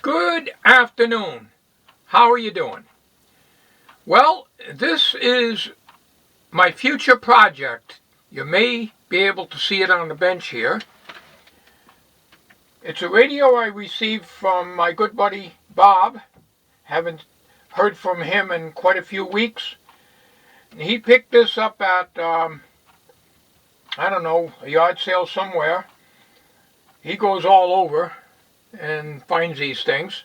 Good afternoon. How are you doing? Well, this is my future project. You may be able to see it on the bench here. It's a radio I received from my good buddy Bob. Haven't heard from him in quite a few weeks. He picked this up at, I don't know, a yard sale somewhere. He goes all over and finds these things.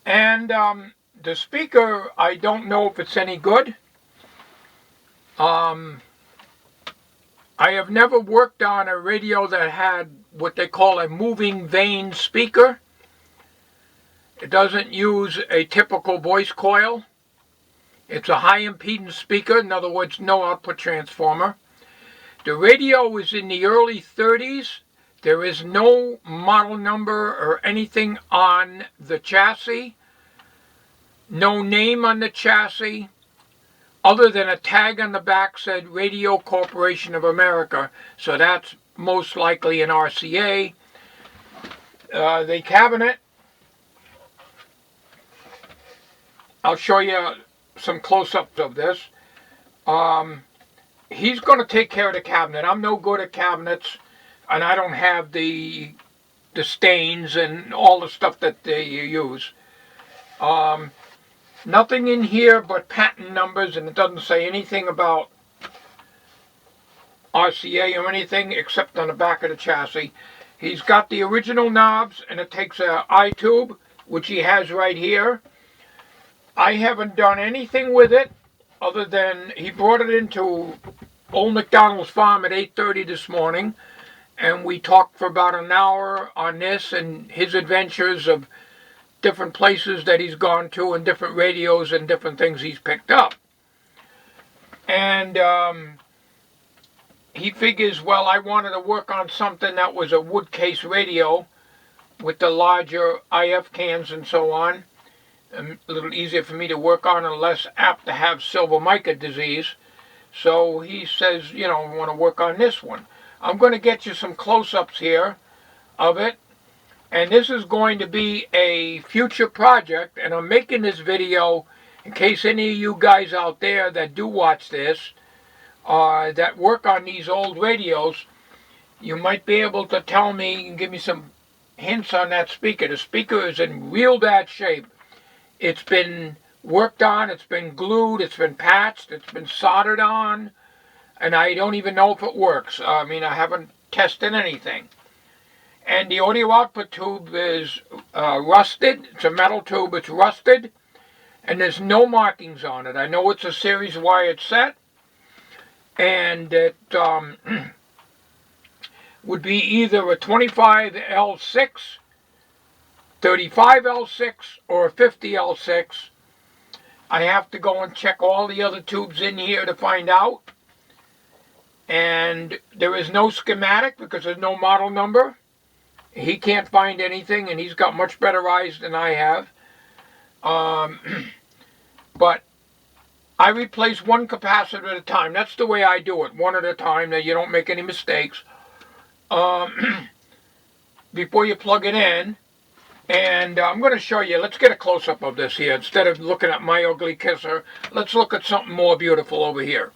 And the speaker, I don't know if it's any good. I have never worked on a radio that had what they call a moving vane speaker. It doesn't use a typical voice coil. It's a high impedance speaker, in other words, no output transformer. The radio is in the early 30s. There is no model number or anything on the chassis. No name on the chassis, other than a tag on the back said Radio Corporation of America. So that's most likely an RCA. The cabinet, I'll show you some close-ups of this. He's going to take care of the cabinet. I'm no good at cabinets, and I don't have the stains and all the stuff that they use. Nothing in here but patent numbers, and it doesn't say anything about RCA or anything except on the back of the chassis. He's got the original knobs, and it takes a I-tube, which he has right here. I haven't done anything with it other than he brought it into Old McDonald's farm at 8:30 this morning, and we talked for about an hour on this and his adventures of different places that he's gone to and different radios and different things he's picked up. And he figures, well, I wanted to work on something that was a wood case radio with the larger IF cans and so on. A little easier for me to work on and less apt to have silver mica disease. So he says, you know, I want to work on this one. I'm going to get you some close-ups here of it. And this is going to be a future project, and I'm making this video in case any of you guys out there that do watch this, that work on these old radios, you might be able to tell me and give me some hints on that speaker. The speaker is in real bad shape. It's been worked on, it's been glued, it's been patched, it's been soldered on, and I don't even know if it works. I mean, I haven't tested anything. And the audio output tube is rusted. It's a metal tube. It's rusted. And there's no markings on it. I know it's a series wired set. And it would be either a 25L6, 35L6, or a 50L6. I have to go and check all the other tubes in here to find out. And there is no schematic because there's no model number. He can't find anything, and he's got much better eyes than I have. But I replace one capacitor at a time. That's the way I do it, one at a time, that you don't make any mistakes. Before you plug it in, and I'm going to show you, let's get a close-up of this here. Instead of looking at my ugly kisser, let's look at something more beautiful over here.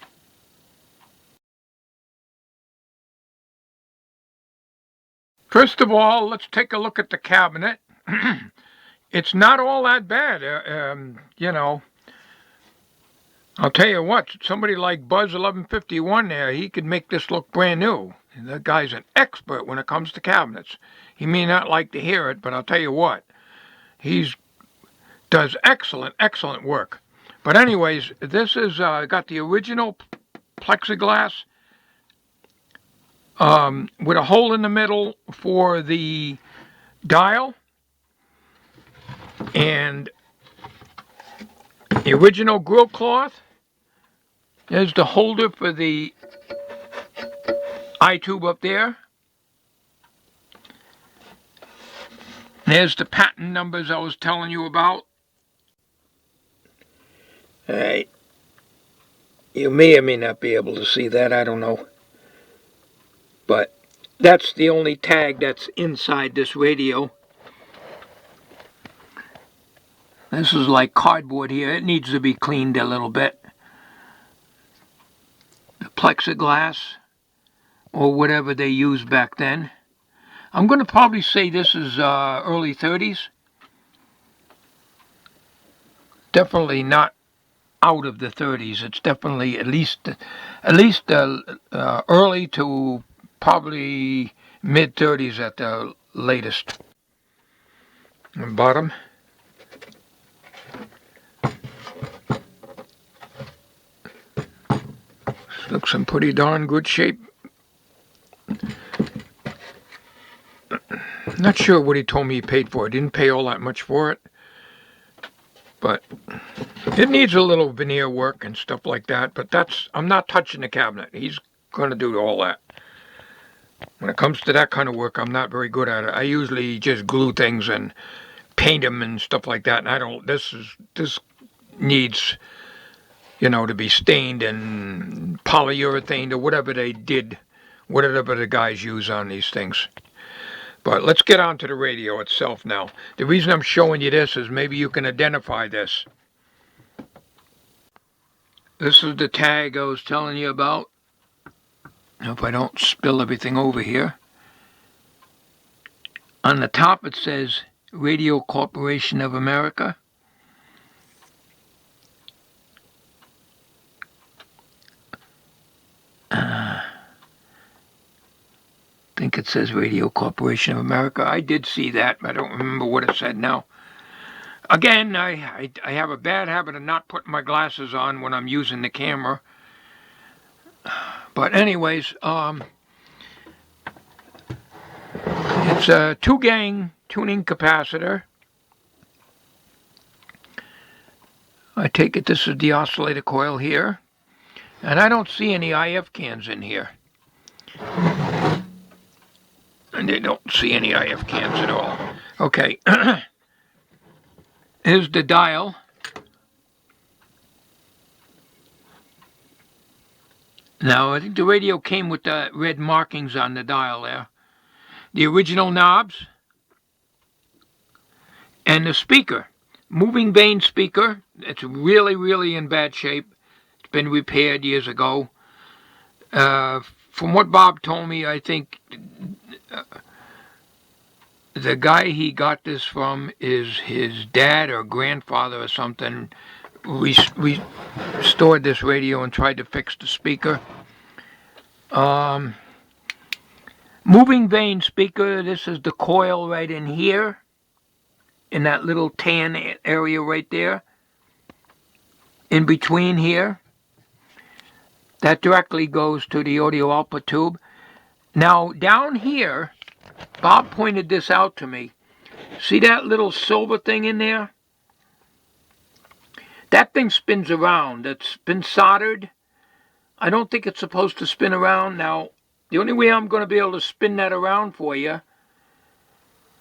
First of all, let's take a look at the cabinet. It's not all that bad, you know. I'll tell you what, somebody like Buzz 1151 there, he could make this look brand new. And that guy's an expert when it comes to cabinets. He may not like to hear it, but I'll tell you what, he does excellent, excellent work. But anyways, this is got the original plexiglass with a hole in the middle for the dial, and the original grill cloth. There's the holder for the I-tube up there. There's the patent numbers I was telling you about. Alright, you may or may not be able to see that, I don't know. But that's the only tag that's inside this radio. This is like cardboard here. It needs to be cleaned a little bit. The plexiglass, or whatever they used back then. I'm going to probably say this is early 30s. Definitely not out of the 30s. It's definitely at least early to probably mid 30s at the latest. And bottom. This looks in pretty darn good shape. Not sure what he told me he paid for it. Didn't pay all that much for it. But it needs a little veneer work and stuff like that. But I'm not touching the cabinet. He's going to do all that. When it comes to that kind of work, I'm not very good at it. I usually just glue things and paint them and stuff like that. And this needs, to be stained and polyurethane or whatever they did, whatever the guys use on these things. But let's get on to the radio itself now. The reason I'm showing you this is maybe you can identify this. This is the tag I was telling you about. I hope I don't spill everything over here. On the top it says Radio Corporation of America. I think it says Radio Corporation of America. I did see that, but I don't remember what it said now. Again, I have a bad habit of not putting my glasses on when I'm using the camera. But anyways, it's a 2-gang tuning capacitor. I take it this is the oscillator coil here. And I don't see any IF cans in here. And they don't see any IF cans at all. Okay. Here's the dial. Now, I think the radio came with the red markings on the dial there. The original knobs. And the speaker. Moving vein speaker. It's really, really in bad shape. It's been repaired years ago. From what Bob told me, I think the guy he got this from is his dad or grandfather or something. We restored this radio and tried to fix the speaker. Moving vein speaker. This is the coil right in here. In that little tan area right there. In between here. That directly goes to the audio output tube. Now, down here, Bob pointed this out to me. See that little silver thing in there? That thing spins around. It's been soldered. I don't think it's supposed to spin around. Now, the only way I'm going to be able to spin that around for you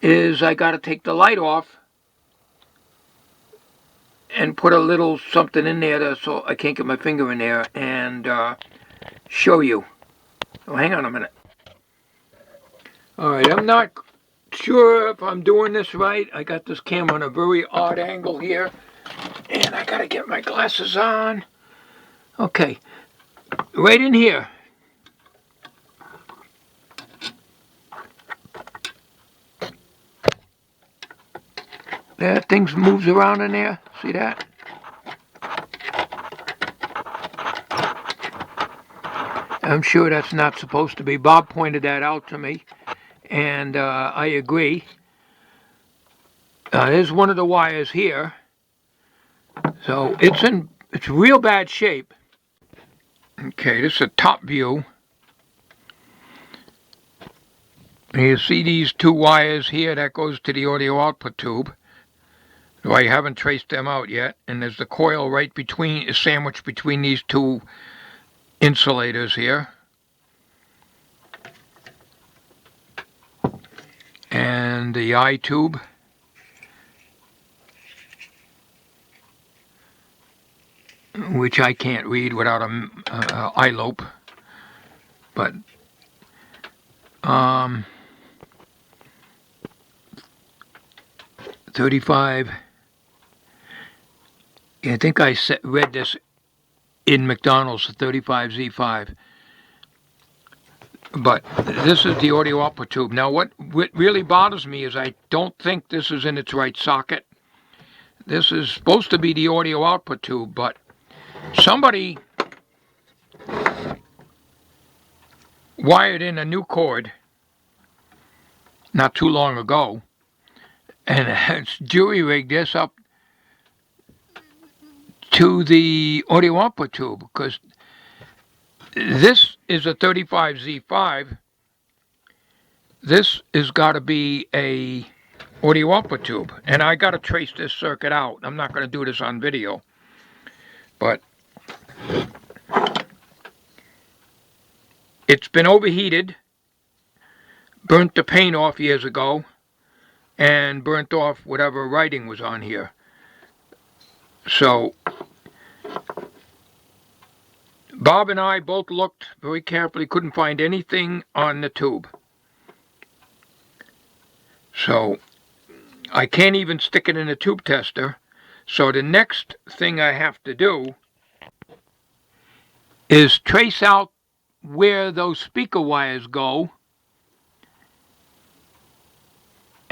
is I got to take the light off and put a little something in there so I can't get my finger in there and show you. Oh, hang on a minute. Alright, I'm not sure if I'm doing this right. I got this camera on a very odd angle here. And I gotta get my glasses on. Okay, right in here. That thing moves around in there. See that? I'm sure that's not supposed to be. Bob pointed that out to me. And I agree. There's one of the wires here. So it's real bad shape. Okay, this is a top view. And you see these two wires here, that goes to the audio output tube. Though I haven't traced them out yet. And there's the coil right between, sandwiched between these two insulators here. And the eye tube. Which I can't read without an eye lope. But 35 I think I read this in McDonald's, the 35Z5. But this is the audio output tube. Now what really bothers me is I don't think this is in its right socket. This is supposed to be the audio output tube, but somebody wired in a new cord not too long ago, and it's jury-rigged this up to the audio output tube, because this is a 35Z5. This has got to be a audio output tube, and I got to trace this circuit out. I'm not going to do this on video, but it's been overheated, burnt the paint off years ago, and burnt off whatever writing was on here. So Bob and I both looked very carefully, couldn't find anything on the tube. So I can't even stick it in a tube tester. So the next thing I have to do is trace out where those speaker wires go.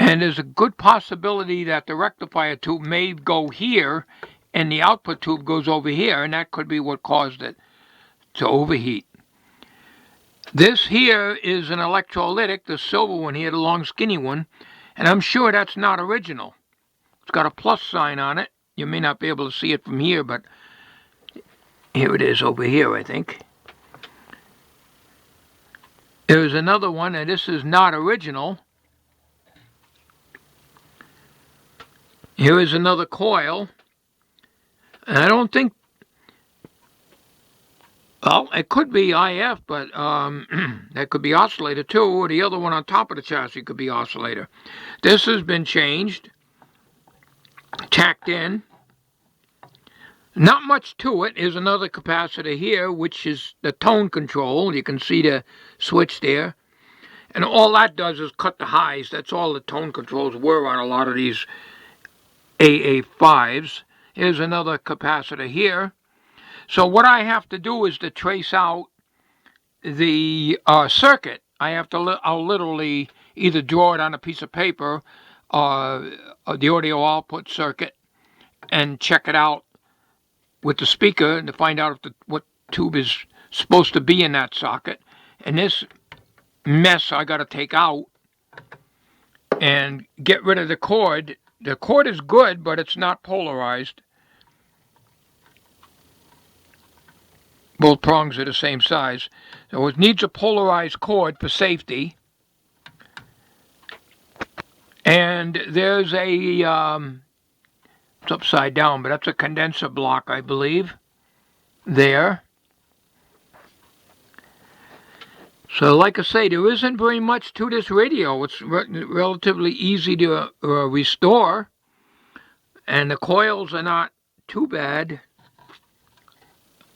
And there's a good possibility that the rectifier tube may go here and the output tube goes over here, and that could be what caused it to overheat. This here is an electrolytic, the silver one here, the long skinny one, and I'm sure that's not original. It's got a plus sign on it. You may not be able to see it from here, but here it is over here, I think. There's another one, and this is not original. Here is another coil. And I don't think, well, it could be IF, but that could be oscillator too, or the other one on top of the chassis could be oscillator. This has been changed, tacked in. Not much to it. Is another capacitor here, which is the tone control. You can see the switch there. And all that does is cut the highs. That's all the tone controls were on a lot of these AA5s. Here's another capacitor here. So what I have to do is to trace out the circuit. I have to, I'll literally either draw it on a piece of paper, the audio output circuit, and check it out with the speaker to find out if what tube is supposed to be in that socket. And this mess I got to take out and get rid of the cord. The cord is good, but it's not polarized. Both prongs are the same size. So it needs a polarized cord for safety. And there's a, it's upside down, but that's a condenser block, I believe, there. So like I say, there isn't very much to this radio. It's relatively easy to restore. And the coils are not too bad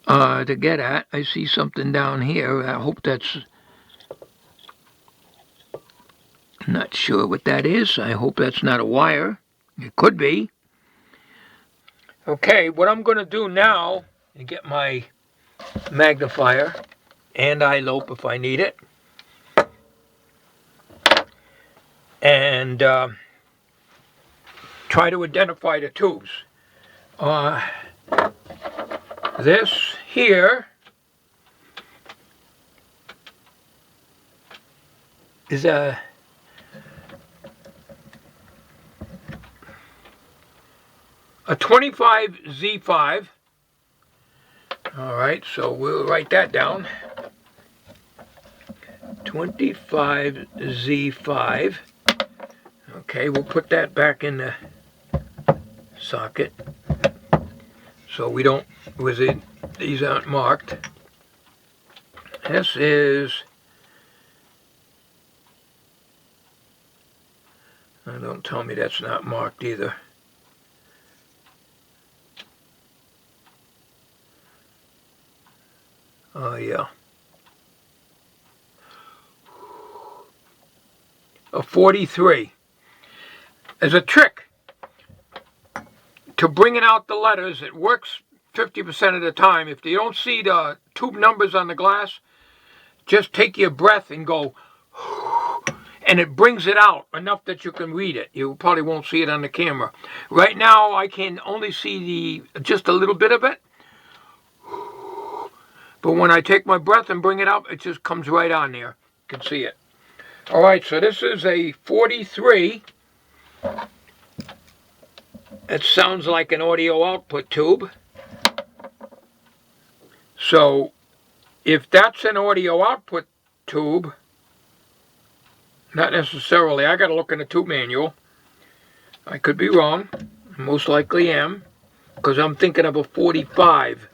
to get at. I see something down here. I hope that's... I'm not sure what that is. I hope that's not a wire. It could be. Okay, what I'm going to do now is get my magnifier and eyelope if I need it. And try to identify the tubes. This here is a a 25Z5. All right, so we'll write that down. 25Z5. Okay, we'll put that back in the socket so we don't, these aren't marked. This is, don't tell me that's not marked either. Oh yeah. A 43. There's a trick to bringing out the letters. It works 50% of the time. If you don't see the tube numbers on the glass, just take your breath and go, and it brings it out enough that you can read it. You probably won't see it on the camera. Right now, I can only see just a little bit of it. But when I take my breath and bring it up, it just comes right on there. You can see it. All right, so this is a 43. It sounds like an audio output tube. So if that's an audio output tube, not necessarily. I got to look in the tube manual. I could be wrong. Most likely am, because I'm thinking of a 45,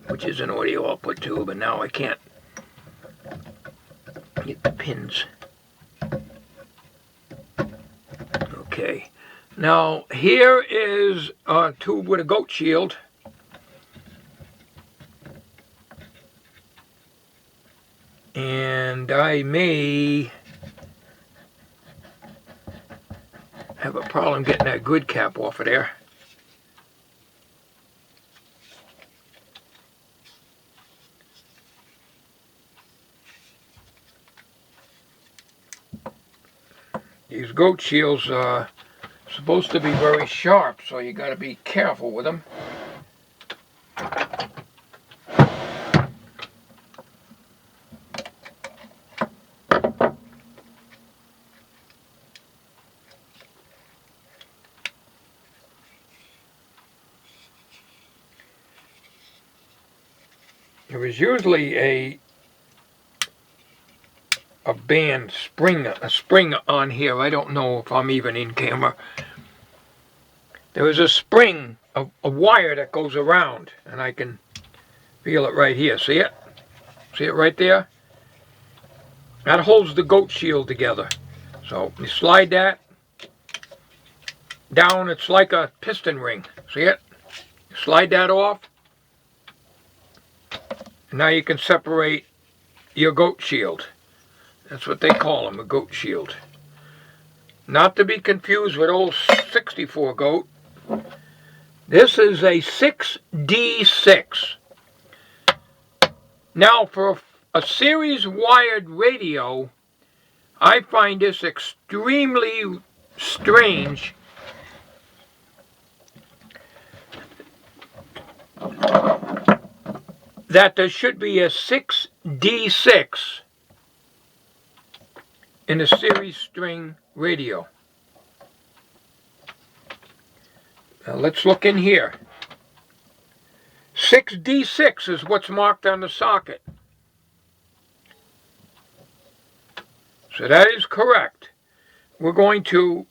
which is an audio output tube, and now I can't get the pins. Okay. Now, here is a tube with a goat shield. And I may have a problem getting that grid cap off of there. These goat shields are supposed to be very sharp, so you got to be careful with them. There was usually a band spring, a spring on here. I don't know if I'm even in camera. There is a spring, a wire that goes around, and I can feel it right here. See it? See it right there? That holds the goat shield together. So you slide that down. It's like a piston ring. See it? You slide that off. And now you can separate your goat shield. That's what they call them, a goat shield. Not to be confused with old 64 goat. This is a 6D6. Now, for a series wired radio, I find this extremely strange. That there should be a 6D6 in a series string radio. Now let's look in here. 6D6 is what's marked on the socket. So that is correct. We're going to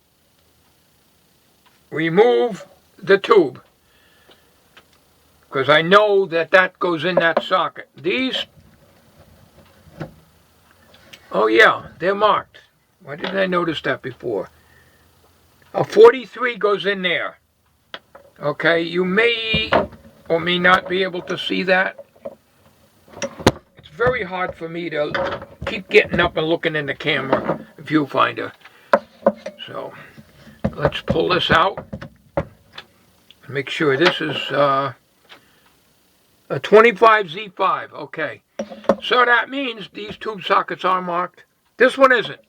remove the tube, because I know that that goes in that socket. These, oh yeah, they're marked. Why didn't I notice that before? A 43 goes in there. Okay, you may or may not be able to see that. It's very hard for me to keep getting up and looking in the camera, viewfinder. So, let's pull this out. Make sure this is a 25Z5, okay. So that means these tube sockets are marked. This one isn't.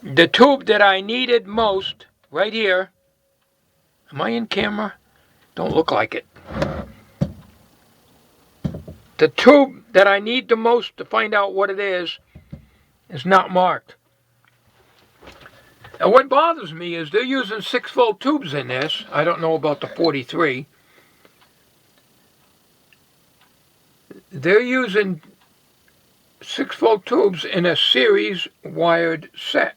The tube that I needed most, right here. Am I in camera? Don't look like it. The tube that I need the most to find out what it is not marked. Now what bothers me is they're using 6-volt tubes in this. I don't know about the 43. They're using 6-volt tubes in a series wired set.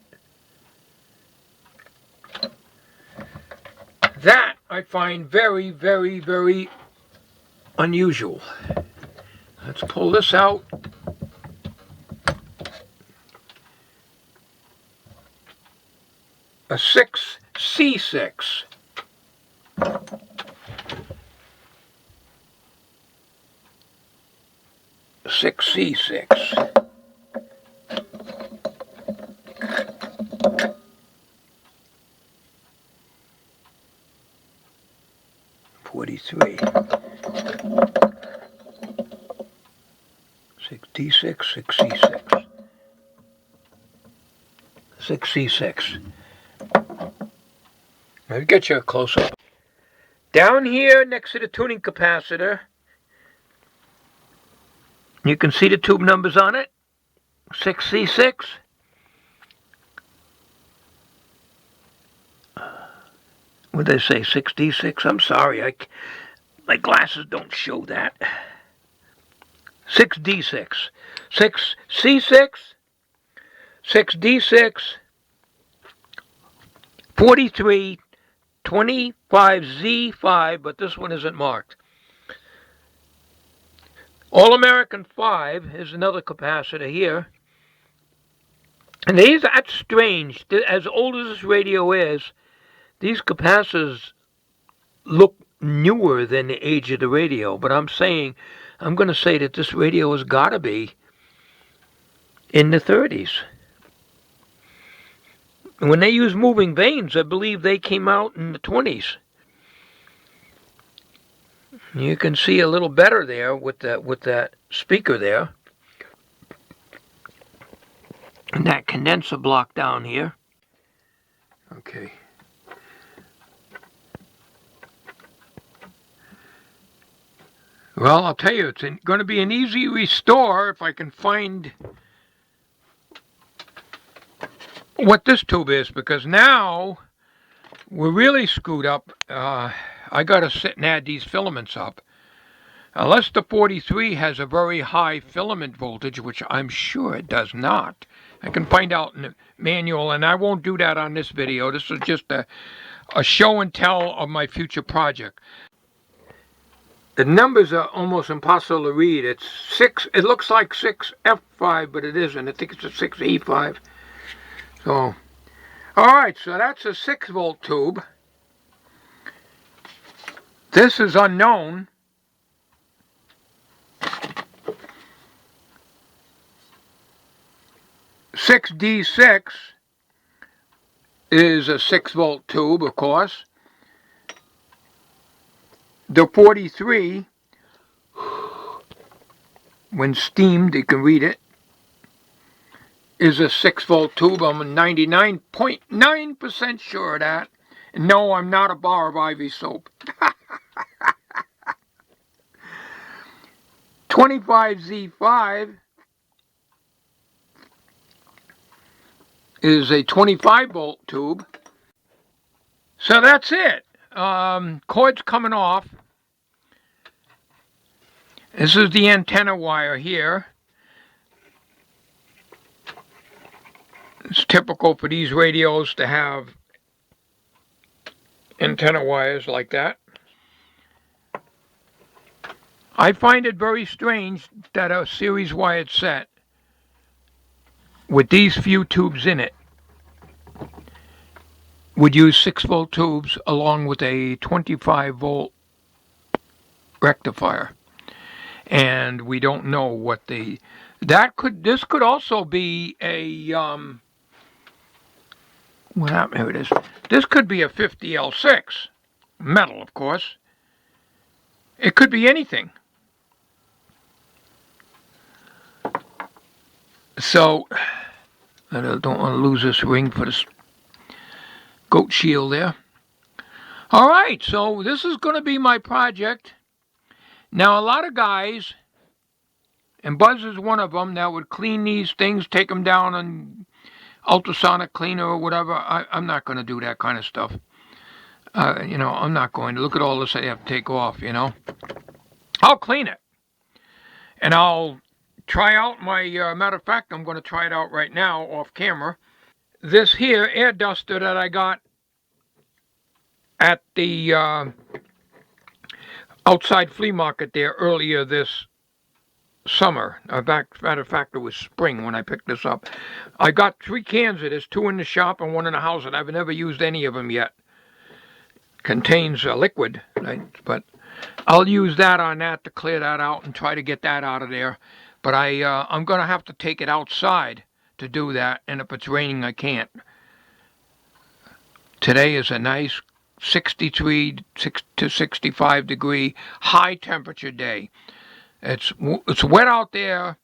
That I find very, very, very unusual. Let's pull this out. A 6C6. A 6C6. 43. 6D6, 6C6. 6C6. Let me get you a close-up. Down here next to the tuning capacitor, you can see the tube numbers on it. 6C6. What did they say? 6D6? I'm sorry, my glasses don't show that. 6D6. 6C6. 6D6. 43. 25Z5, but this one isn't marked. All-American 5 is another capacitor here. And that's strange. As old as this radio is, these capacitors look newer than the age of the radio. But I'm going to say that this radio has got to be in the 30s. And when they use moving vanes, I believe they came out in the 20s. You can see a little better there with that speaker there. And that condenser block down here. Okay. Well, I'll tell you, it's going to be an easy restore if I can find what this tube is, because now we're really screwed up. I got to sit and add these filaments up. Unless the 43 has a very high filament voltage, which I'm sure it does not. I can find out in the manual, and I won't do that on this video. This is just a show and tell of my future project. The numbers are almost impossible to read. It's 6, it looks like 6F5, but it isn't. I think it's a 6E5. So, alright, so that's a 6-volt tube. This is unknown. .6D6 is a 6-volt tube, of course. The 43, when steamed, you can read it, is a 6-volt tube. I'm 99.9% sure of that. And no, I'm not a bar of Ivy soap. 25Z5 is a 25-volt tube. So that's it. Cord's coming off. This is the antenna wire here. It's typical for these radios to have antenna wires like that. I find it very strange that a series wired set with these few tubes in it would use 6-volt tubes along with a 25-volt rectifier. And we don't know what this could also be a, here it is. This could be a 50L6, metal, of course. It could be anything. So, I don't want to lose this ring for this goat shield there. Alright, so this is going to be my project. Now, a lot of guys, and Buzz is one of them, that would clean these things, take them down on ultrasonic cleaner or whatever. I'm not going to do that kind of stuff. You know, I'm not going to. Look at all this I have to take off, you know. I'll clean it. And I'll try out my, matter of fact, I'm going to try it out right now off camera. This here air duster that I got at the outside flea market there earlier this summer. Matter of fact, it was spring when I picked this up. I got 3 cans of this, 2 in the shop and 1 in the house, and I've never used any of them yet. Contains a liquid, but I'll use that on that to clear that out and try to get that out of there. But I'm going to have to take it outside to do that, and if it's raining, I can't. Today is a nice 63 to 65 degree high temperature day. It's wet out there,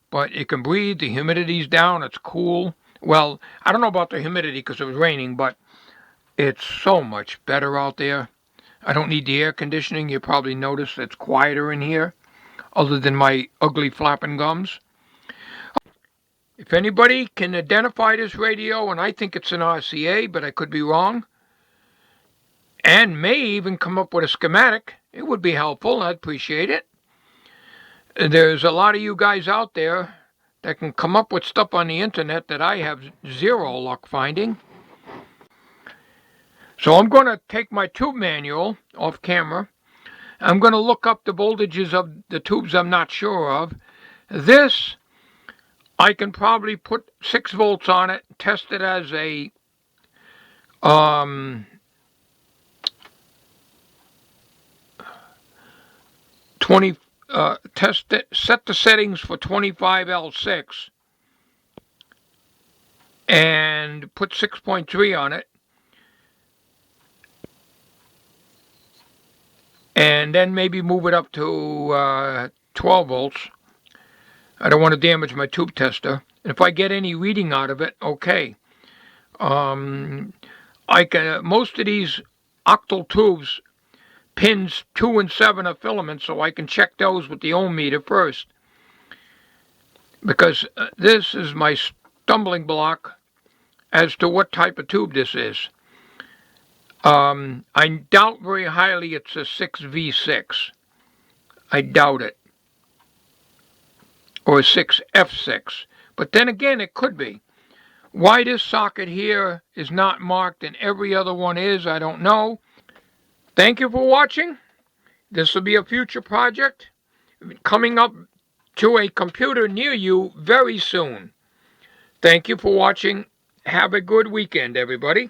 but you can breathe. The humidity's down. It's cool. Well, I don't know about the humidity because it was raining, but it's so much better out there. I don't need the air conditioning. You probably noticed it's quieter in here, other than my ugly flapping gums. If anybody can identify this radio, and I think it's an RCA, but I could be wrong, and may even come up with a schematic, it would be helpful. I'd appreciate it. There's a lot of you guys out there that can come up with stuff on the internet that I have zero luck finding. So I'm going to take my tube manual off camera. I'm going to look up the voltages of the tubes I'm not sure of. This, I can probably put 6 volts on it, test it as a test it, set the settings for 25L6 and put 6.3 on it, and then maybe move it up to 12 volts. I don't want to damage my tube tester. And if I get any reading out of it, okay. Most of these octal tubes, pins 2 and 7 are filaments, so I can check those with the ohm meter first. Because this is my stumbling block as to what type of tube this is. I doubt very highly it's a 6V6. I doubt it. Or a 6F6. But then again, it could be. Why this socket here is not marked and every other one is, I don't know. Thank you for watching. This will be a future project coming up to a computer near you very soon. Thank you for watching. Have a good weekend, everybody.